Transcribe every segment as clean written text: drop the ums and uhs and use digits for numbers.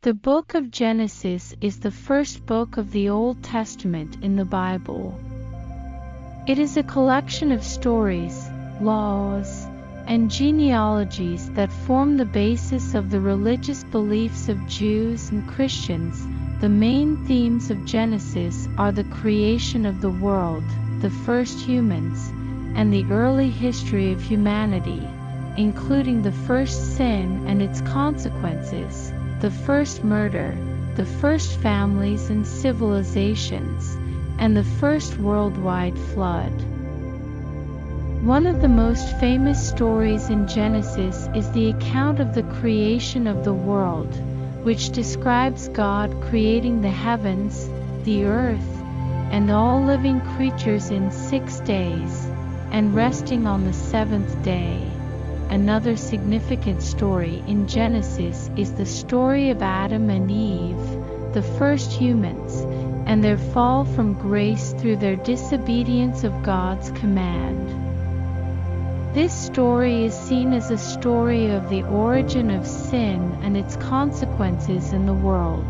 The book of Genesis is the first book of the Old Testament in the Bible. It is a collection of stories, laws, and genealogies that form the basis of the religious beliefs of Jews and Christians. The main themes of Genesis are the creation of the world, the first humans, and the early history of humanity, including the first sin and its consequences, the first murder, the first families and civilizations, and the first worldwide flood. One of the most famous stories in Genesis is the account of the creation of the world, which describes God creating the heavens, the earth, and all living creatures in 6 days, and resting on the 7th day. Another significant story in Genesis is the story of Adam and Eve, the first humans, and their fall from grace through their disobedience of God's command. This story is seen as a story of the origin of sin and its consequences in the world.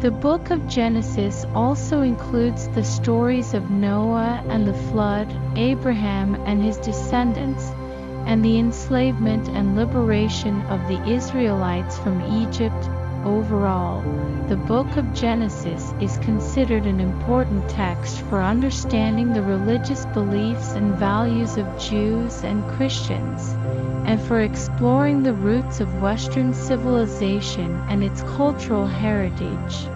The book of Genesis also includes the stories of Noah and the flood, Abraham and his descendants, and the enslavement and liberation of the Israelites from Egypt. Overall, the book of Genesis is considered an important text for understanding the religious beliefs and values of Jews and Christians, and for exploring the roots of Western civilization and its cultural heritage.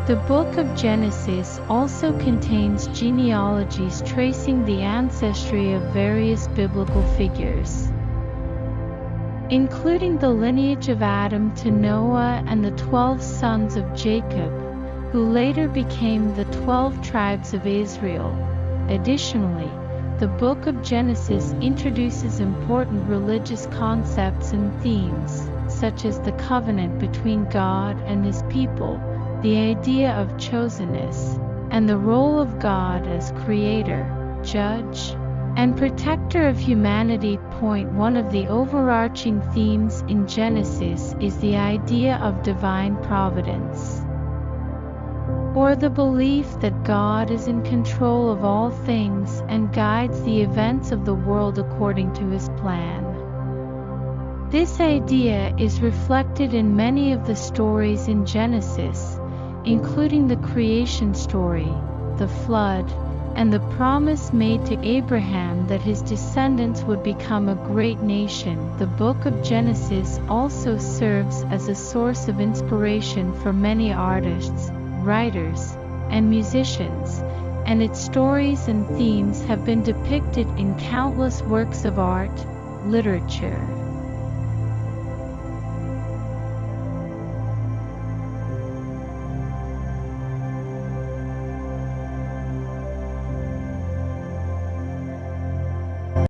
The book of Genesis also contains genealogies tracing the ancestry of various biblical figures, including the lineage of Adam to Noah and the 12 sons of Jacob, who later became the 12 tribes of Israel. Additionally, the book of Genesis introduces important religious concepts and themes, such as the covenant between God and His people, the idea of chosenness, and the role of God as creator, judge, and protector of humanity. One of the overarching themes in Genesis is the idea of divine providence, or the belief that God is in control of all things and guides the events of the world according to His plan. This idea is reflected in many of the stories in Genesis, including the creation story, the flood, and the promise made to Abraham that his descendants would become a great nation. The book of Genesis also serves as a source of inspiration for many artists, writers, and musicians, and its stories and themes have been depicted in countless works of art, literature,